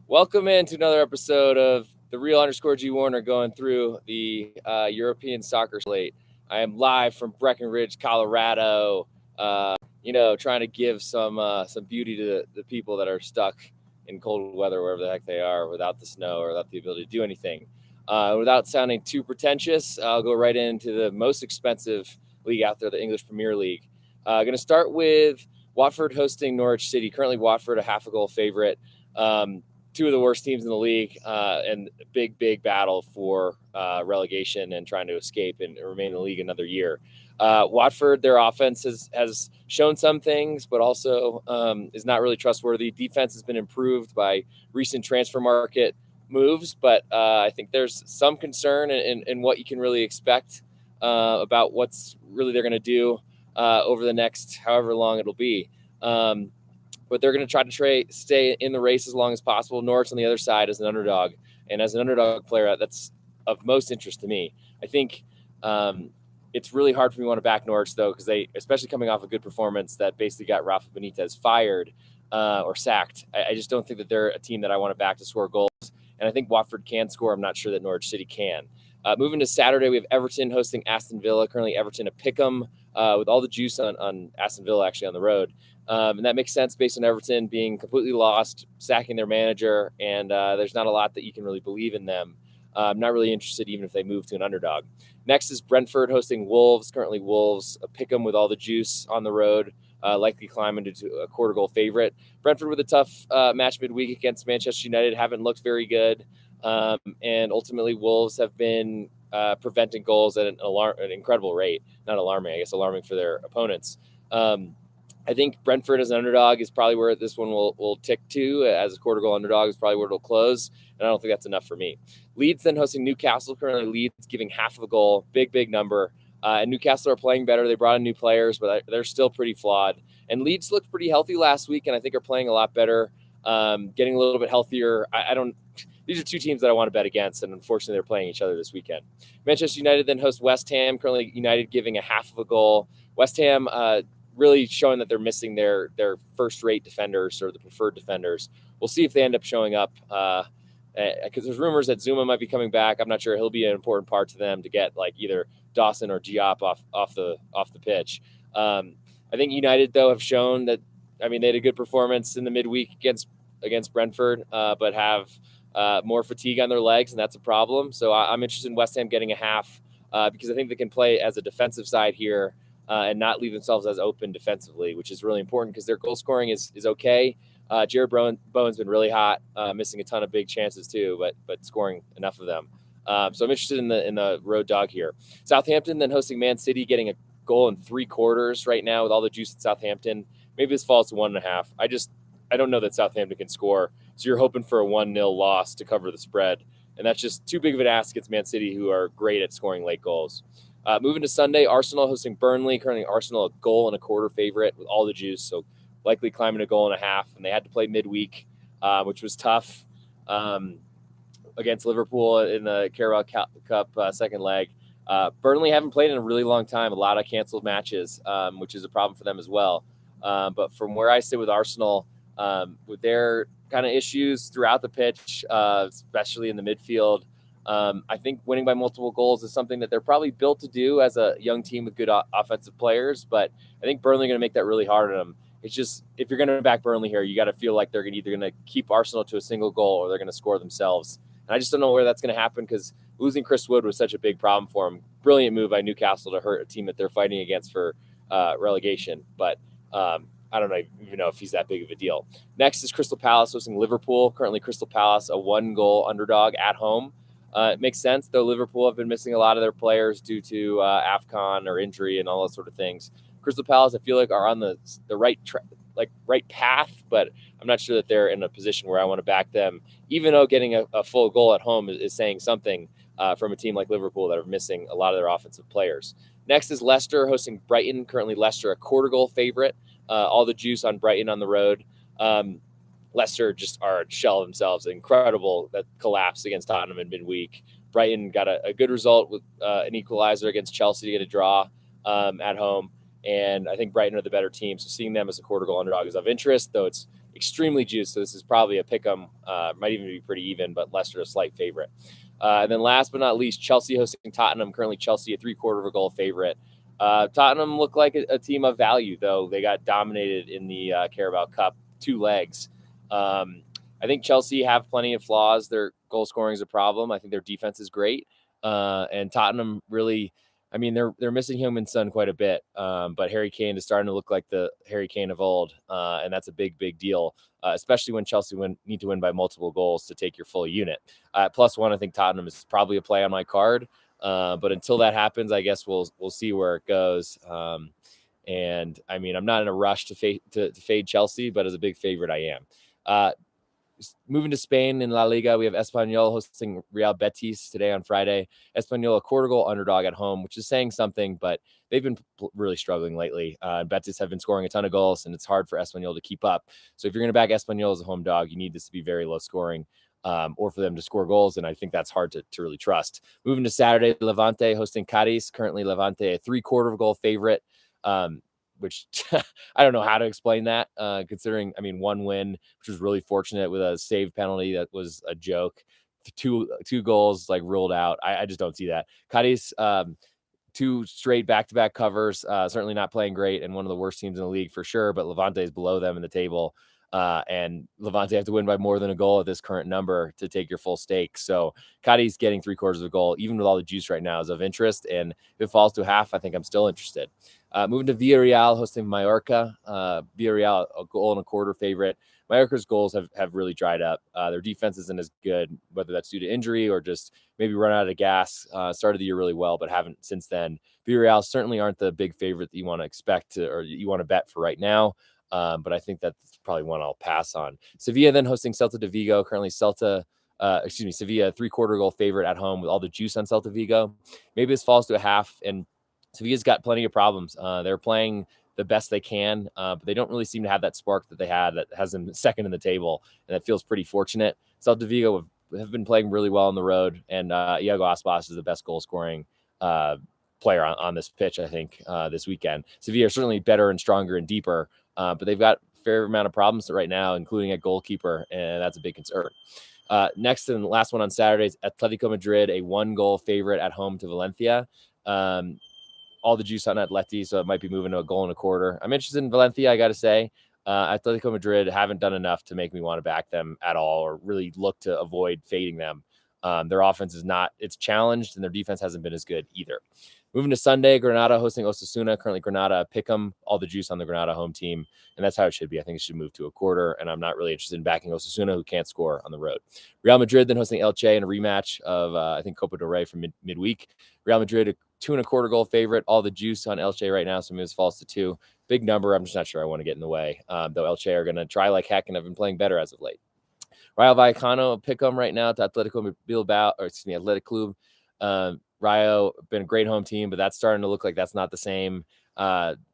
Welcome into another episode of the Real _G Warner going through the European soccer slate. I am live from Breckenridge, Colorado. Trying to give some beauty to the people that are stuck in cold weather wherever the heck they are, without the snow or without the ability to do anything. Without sounding too pretentious, I'll go right into the most expensive league out there, the English Premier League. Going to start with Watford hosting Norwich City. Currently, Watford a half a goal favorite. Two of the worst teams in the league, and big battle for relegation and trying to escape and remain in the league another year. Watford, their offense has shown some things, but also is not really trustworthy. Defense has been improved by recent transfer market moves, but I think there's some concern in what you can really expect about what's really they're going to do over the next however long it'll be. But they're going to try to stay in the race as long as possible. Norwich on the other side as an underdog. And as an underdog player, that's of most interest to me. I think it's really hard for me to want to back Norwich, though, because they, especially coming off a good performance that basically got Rafa Benitez fired or sacked. I just don't think that they're a team that I want to back to score goals. And I think Watford can score. I'm not sure that Norwich City can. Moving to Saturday, we have Everton hosting Aston Villa. Currently, Everton a pick'em with all the juice on Aston Villa actually on the road. And that makes sense based on Everton being completely lost, sacking their manager, and there's not a lot that you can really believe in them. I'm not really interested even if they move to an underdog. Next is Brentford hosting Wolves. Currently, Wolves a pick'em with all the juice on the road, likely climbing to a quarter goal favorite. Brentford with a tough match midweek against Manchester United, haven't looked very good. And ultimately, Wolves have been preventing goals at an incredible rate. Not alarming, I guess alarming for their opponents. I think Brentford as an underdog is probably where this one will tick to. As a quarter goal underdog is probably where it'll close, and I don't think that's enough for me. Leeds then hosting Newcastle. Currently, Leeds giving half of a goal, big number. And Newcastle are playing better. They brought in new players, but they're still pretty flawed. And Leeds looked pretty healthy last week, and I think are playing a lot better, getting a little bit healthier. These are two teams that I want to bet against, and unfortunately, they're playing each other this weekend. Manchester United then host West Ham. Currently, United giving a half of a goal. West Ham really showing that they're missing their first-rate defenders or the preferred defenders. We'll see if they end up showing up because there's rumors that Zuma might be coming back. I'm not sure he'll be an important part to them to get like either Dawson or Diop off the pitch. I think United though have shown that. I mean, they had a good performance in the midweek against Brentford, but have more fatigue on their legs, and that's a problem. So I'm interested in West Ham getting a half because I think they can play as a defensive side here. And not leave themselves as open defensively, which is really important because their goal scoring is okay. Jared Bowen's been really hot, missing a ton of big chances too, but scoring enough of them. So I'm interested in the road dog here. Southampton then hosting Man City, getting a goal in 3/4 right now with all the juice at Southampton. Maybe this falls to 1.5. I don't know that Southampton can score, so you're hoping for a 1-0 loss to cover the spread, and that's just too big of an ask against Man City, who are great at scoring late goals. Moving to Sunday, Arsenal hosting Burnley. Currently, Arsenal a 1.25 favorite with all the juice, so likely climbing a 1.5. And they had to play midweek, which was tough against Liverpool in the Carabao Cup second leg. Burnley haven't played in a really long time. A lot of canceled matches, which is a problem for them as well. But from where I sit with Arsenal, with their kind of issues throughout the pitch, especially in the midfield, I think winning by multiple goals is something that they're probably built to do as a young team with good offensive players. But I think Burnley are going to make that really hard on them. It's just, if you're going to back Burnley here, you got to feel like they're either going to keep Arsenal to a single goal or they're going to score themselves. And I just don't know where that's going to happen because losing Chris Wood was such a big problem for him. Brilliant move by Newcastle to hurt a team that they're fighting against for relegation. But I don't even know if he's that big of a deal. Next is Crystal Palace hosting Liverpool. Currently, Crystal Palace, a 1-goal underdog at home. It makes sense, though Liverpool have been missing a lot of their players due to AFCON or injury and all those sort of things. Crystal Palace, I feel like, are on the right right path, but I'm not sure that they're in a position where I want to back them, even though getting a full goal at home is saying something from a team like Liverpool that are missing a lot of their offensive players. Next is Leicester hosting Brighton. Currently, Leicester a 1/4 favorite. All the juice on Brighton on the road. Leicester just are a shell of themselves. Incredible that collapse against Tottenham in midweek. Brighton got a good result with an equalizer against Chelsea to get a draw at home. And I think Brighton are the better team. So seeing them as a 1/4 goal underdog is of interest, though it's extremely juiced. So this is probably a pick 'em. Might even be pretty even, but Leicester a slight favorite. And then last but not least, Chelsea hosting Tottenham. Currently, Chelsea a 3/4 of a goal favorite. Tottenham look like a team of value, though they got dominated in the Carabao Cup 2 legs. I think Chelsea have plenty of flaws. Their goal scoring is a problem. I think their defense is great. And Tottenham really, I mean, they're missing Heung-min Son quite a bit. But Harry Kane is starting to look like the Harry Kane of old. And that's a big deal, especially when Chelsea need to win by multiple goals to take your full unit. +1, I think Tottenham is probably a play on my card. But until that happens, I guess we'll see where it goes. And I mean, I'm not in a rush to fade Chelsea, but as a big favorite, I am. Moving to Spain in La Liga, we have Espanyol hosting Real Betis today on Friday. Espanyol a 1/4 goal underdog at home, which is saying something, but they've been really struggling lately. Betis have been scoring a ton of goals, and it's hard for Espanyol to keep up. So if you're going to back Espanyol as a home dog, you need this to be very low scoring, or for them to score goals, and I think that's hard to really trust. Moving to Saturday, Levante hosting Caris. Currently, Levante a 3/4 goal favorite. Which I don't know how to explain that, considering, I mean, one win, which was really fortunate with a save penalty that was a joke. Two goals like ruled out. I just don't see that. Cadiz, 2 straight back-to-back covers, certainly not playing great, and one of the worst teams in the league for sure, but Levante is below them in the table. And Levante have to win by more than a goal at this current number to take your full stake. So Cadiz getting 3/4 of a goal, even with all the juice right now, is of interest. And if it falls to half, I think I'm still interested. Moving to Villarreal hosting Mallorca. Villarreal a 1/4 favorite. Mallorca's goals have really dried up. Their defense isn't as good, whether that's due to injury or just maybe run out of gas. Started the year really well, but haven't since then. Villarreal certainly aren't the big favorite that you want to expect or you want to bet for right now. But I think that's probably one I'll pass on. Sevilla then hosting Celta de Vigo. Currently Sevilla 3/4 goal favorite at home with all the juice on Celta Vigo. Maybe this falls to a half, and Sevilla's got plenty of problems. They're playing the best they can, but they don't really seem to have that spark that they had that has them second in the table, and that feels pretty fortunate. Celta Vigo have been playing really well on the road, and Iago Aspas is the best goal-scoring player on this pitch, I think, this weekend. Sevilla are certainly better and stronger and deeper, but they've got a fair amount of problems right now, including a goalkeeper, and that's a big concern. Next and last one on Saturdays, Atletico Madrid, a 1-goal favorite at home to Valencia. All the juice on Atleti, so it might be moving to a 1.25. I'm interested in Valencia, I got to say. Atletico Madrid haven't done enough to make me want to back them at all or really look to avoid fading them. Their offense it's challenged, and their defense hasn't been as good either. Moving to Sunday, Granada hosting Osasuna. Currently, Granada pick 'em, all the juice on the Granada home team, and that's how it should be. I think it should move to a 1/4, and I'm not really interested in backing Osasuna, who can't score on the road. Real Madrid then hosting Elche in a rematch of, I think, Copa del Rey from midweek. Real Madrid, a 2.25 goal favorite, all the juice on Elche right now, so maybe this falls to 2. Big number. I'm just not sure I want to get in the way, though Elche are going to try like heck and have been playing better as of late. Rayo Vallecano pick 'em right now to Atletico Bilbao, or excuse me, Athletic Club. Rayo been a great home team, but that's starting to look like that's not the same.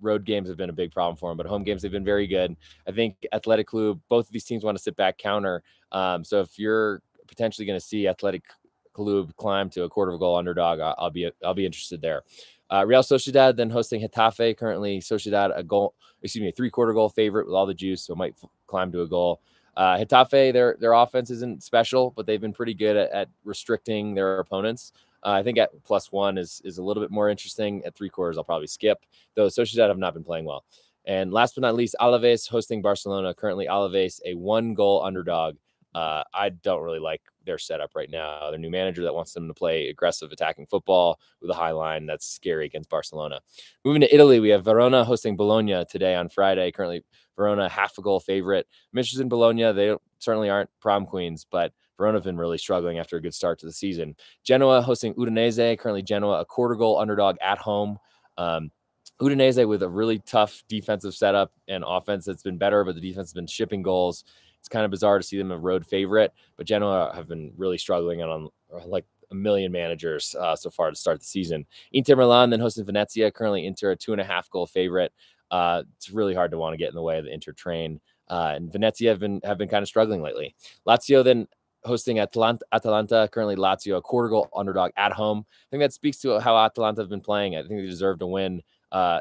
Road games have been a big problem for them, but home games they've been very good. I think Athletic Club, both of these teams want to sit back counter. So if you're potentially going to see Athletic Club climb to a 1/4 goal underdog, I'll be interested there. Real Sociedad then hosting Getafe. Currently, Sociedad a 3/4 goal favorite with all the juice, so it might climb to a goal. Getafe, their offense isn't special, but they've been pretty good at restricting their opponents. I think at +1 is a little bit more interesting. At 3/4, I'll probably skip, though Sociedad have not been playing well. And last but not least, Alaves hosting Barcelona. Currently, Alaves a 1-goal underdog. I don't really like their setup right now. Their new manager that wants them to play aggressive attacking football with a high line. That's scary against Barcelona. Moving to Italy, we have Verona hosting Bologna today on Friday. Currently, Verona 1/2 goal favorite. I'm interested in Bologna. They certainly aren't prom queens, but Verona have been really struggling after a good start to the season. Genoa hosting Udinese. Currently, Genoa a 1/4 goal underdog at home. Udinese with a really tough defensive setup and offense that's been better, but the defense has been shipping goals. It's kind of bizarre to see them a road favorite, but Genoa have been really struggling on like a million managers so far to start the season. Inter Milan then hosting Venezia. Currently, Inter a 2.5 goal favorite. It's really hard to want to get in the way of the Inter train. And Venezia have been kind of struggling lately. Lazio then hosting Atalanta. Currently, Lazio a 1/4 goal underdog at home. I think that speaks to how Atalanta have been playing. I think they deserve to win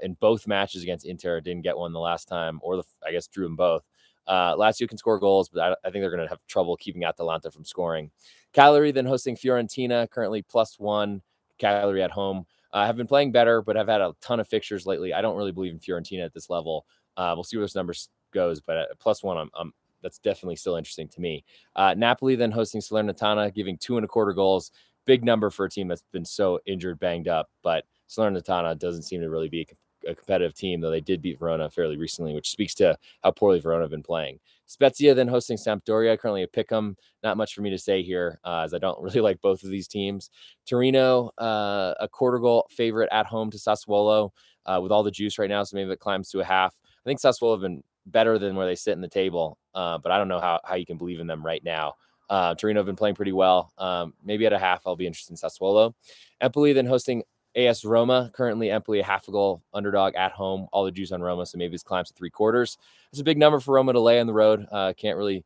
in both matches against Inter. Didn't get one the last time, or I guess drew them both. Lazio can score goals, but I think they're going to have trouble keeping Atalanta from scoring. Cagliari then hosting Fiorentina, currently +1. Cagliari at home. Have been playing better, but have had a ton of fixtures lately. I don't really believe in Fiorentina at this level. We'll see where this number goes, but at +1, that's definitely still interesting to me. Napoli then hosting Salernitana, giving 2.25 goals. Big number for a team that's been so injured, banged up, but Salernitana doesn't seem to really be a competitive team, though they did beat Verona fairly recently, which speaks to how poorly Verona have been playing. Spezia then hosting Sampdoria, currently a pick'em. Not much for me to say here, as I don't really like both of these teams. Torino, a quarter goal favorite at home to Sassuolo, with all the juice right now, so maybe it climbs to a half. I think Sassuolo have been better than where they sit in the table, but I don't know how you can believe in them right now. Torino have been playing pretty well. Maybe at a half, I'll be interested in Sassuolo. Empoli then hosting AS Roma, currently Empoli a half a goal underdog at home. All the juice on Roma, so maybe this climbs to 3/4. It's a big number for Roma to lay on the road. Can't really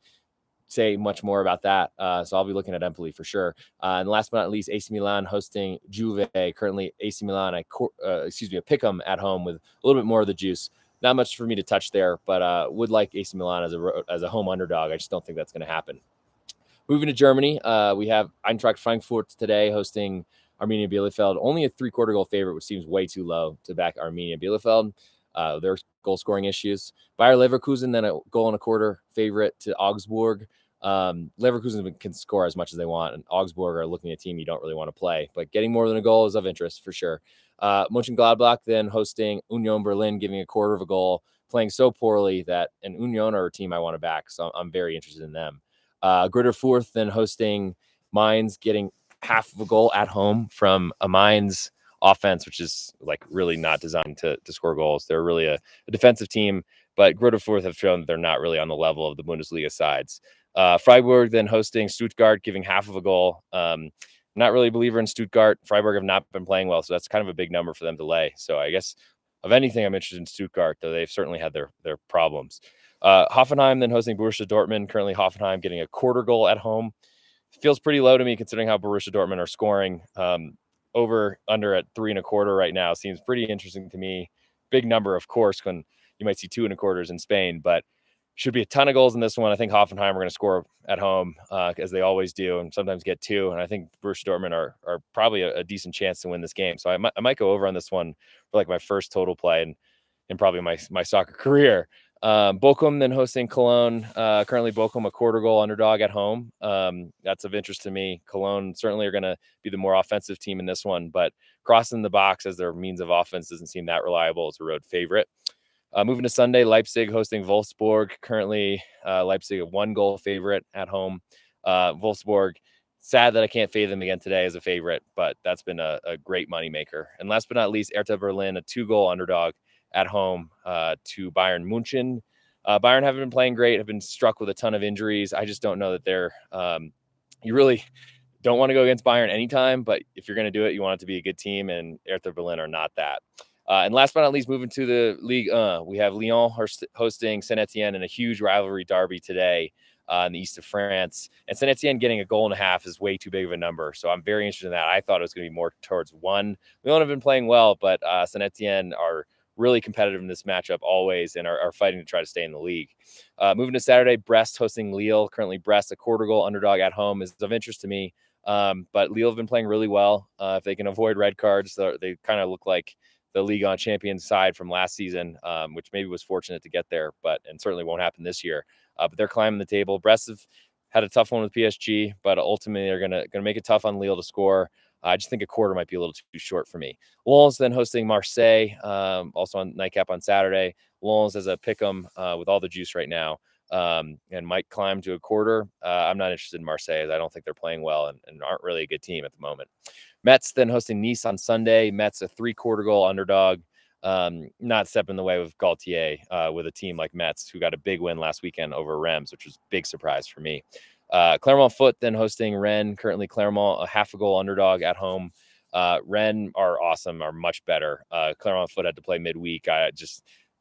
say much more about that. So I'll be looking at Empoli for sure. And last but not least, AC Milan hosting Juve. Currently, AC Milan, a pick'em at home with a little bit more of the juice. Not much for me to touch there, but would like AC Milan as a home underdog. I just don't think that's going to happen. Moving to Germany, we have Eintracht Frankfurt today hosting Arminia Bielefeld. Only a 3/4 goal favorite, which seems way too low to back Arminia Bielefeld. Their goal scoring issues. Bayer Leverkusen, then a 1.25 favorite to Augsburg. Leverkusen can score as much as they want, and Augsburg are looking at a team you don't really want to play, but getting more than a goal is of interest for sure. Mönchengladbach then hosting Union Berlin, giving 1/4 goal, playing so poorly that an Union are a team I want to back, so I'm very interested in them. Greuther Fürth then hosting Mainz, getting half of a goal at home from a Mainz offense, which is like really not designed to score goals. They're really a defensive team, but Greuther Fürth have shown that they're not really on the level of the Bundesliga sides. Freiburg then hosting Stuttgart, giving half of a goal. Not really a believer in Stuttgart. Freiburg have not been playing well, so that's kind of a big number for them to lay. So I guess of anything, I'm interested in Stuttgart, though they've certainly had their problems. Hoffenheim then hosting Borussia Dortmund. Currently, Hoffenheim getting a 1/4 goal at home. Feels pretty low to me considering how Borussia Dortmund are scoring. Over under at 3.25 right now seems pretty interesting to me. Big number, of course, when you might see 2.25s in Spain, but should be a ton of goals in this one. I think Hoffenheim are going to score at home, as they always do, and sometimes get 2. And I think Borussia Dortmund are probably a decent chance to win this game. So I might go over on this one for like my first total play and probably my soccer career. Bochum then hosting Cologne. Currently Bochum a 1/4 goal underdog at home. That's of interest to me. Cologne certainly are going to be the more offensive team in this one, but crossing the box as their means of offense doesn't seem that reliable as a road favorite. Moving to Sunday, Leipzig hosting Volsborg. Currently, Leipzig a 1-goal favorite at home. Volsborg, sad that I can't fade them again today as a favorite, but that's been a great moneymaker. And last but not least, Hertha Berlin, a 2-goal underdog at home to Bayern Munchen. Bayern haven't been playing great, have been struck with a ton of injuries. I just don't know that they're you really don't want to go against Bayern anytime, but if you're going to do it, you want it to be a good team, and Hertha Berlin are not that. And last but not least, moving to the Ligue, we have Lyon hosting Saint-Etienne in a huge rivalry derby today in the east of France. And Saint-Etienne getting a 1.5 is way too big of a number. So I'm very interested in that. I thought it was going to be more towards 1. Lyon have been playing well, but Saint-Etienne are really competitive in this matchup always and are fighting to try to stay in the league. Moving to Saturday, Brest hosting Lille. Currently, Brest, a 1/4 goal underdog at home, is of interest to me. But Lille have been playing really well. If they can avoid red cards, they kind of look like the Ligue 1 champion side from last season, which maybe was fortunate to get there, and certainly won't happen this year. But they're climbing the table. Brest have had a tough one with PSG, but ultimately they're gonna make it tough on Lille to score. I just think a 1/4 might be a little too short for me. Lens then hosting Marseille, also on nightcap on Saturday. Lens as a pick'em with all the juice right now, and might climb to a 1/4. I'm not interested in Marseille. I don't think they're playing well and aren't really a good team at the moment. Metz then hosting Nice on Sunday. Metz a 3/4 goal underdog. Not stepping the way with Gaultier with a team like Metz, who got a big win last weekend over Reims, which was a big surprise for me. Clermont Foot then hosting Rennes. Currently Clermont a 1/2 goal underdog at home. Rennes are awesome, are much better. Clermont Foot had to play midweek.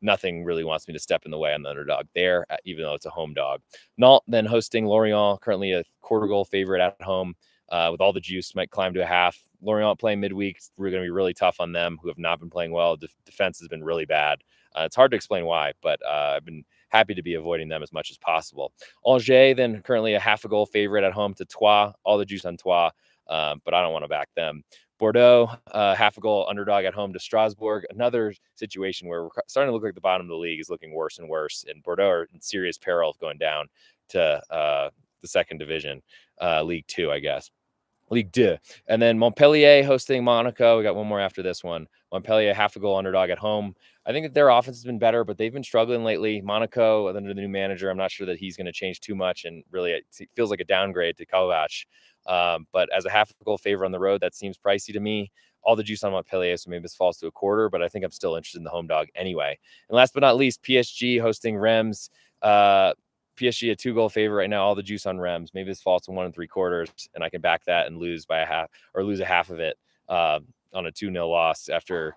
Nothing really wants me to step in the way on the underdog there, even though it's a home dog. Nantes then hosting Lorient, currently a 1/4 goal favorite at home. With all the juice, might climb to a 1/2. Lorient playing midweek. We're going to be really tough on them, who have not been playing well. Defense has been really bad. It's hard to explain why, but I've been happy to be avoiding them as much as possible. Angers, then currently a half a goal favorite at home to Troyes. All the juice on Troyes, but I don't want to back them. Bordeaux, half a goal underdog at home to Strasbourg. Another situation where we're starting to look like the bottom of the league is looking worse and worse. And Bordeaux are in serious peril of going down to the second division, Ligue 2, I guess. Ligue 2. And then Montpellier hosting Monaco. We got one more after this one. Montpellier, half a goal underdog at home. I think that their offense has been better, but they've been struggling lately. Monaco, under the new manager, I'm not sure that he's going to change too much. And really, it feels like a downgrade to Kovac. But as a half a goal favor on the road, that seems pricey to me. All the juice on Montpellier, so maybe this falls to a quarter, but I think I'm still interested in the home dog anyway. And last but not least, PSG hosting Reims. PSG a 2-goal favor right now. All the juice on Reims. Maybe this falls to 1 3/4, and I can back that and lose by a half or lose a half of it on a 2-0 loss after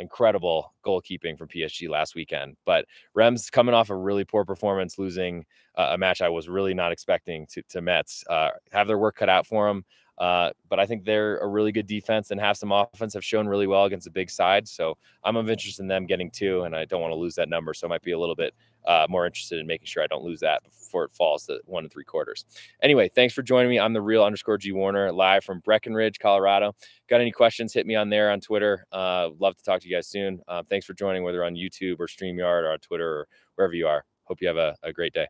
incredible goalkeeping from PSG last weekend. But Reims coming off a really poor performance, losing a match I was really not expecting to Metz. Have their work cut out for them. But I think they're a really good defense and have some offense, have shown really well against a big side. So I'm of interest in them getting 2, and I don't want to lose that number. So I might be a little bit more interested in making sure I don't lose that before it falls to 1 3/4. Anyway, thanks for joining me. I'm the real_G Warner, live from Breckenridge, Colorado. Got any questions, hit me on there on Twitter. Love to talk to you guys soon. Thanks for joining, whether on YouTube or StreamYard or on Twitter or wherever you are. Hope you have a great day.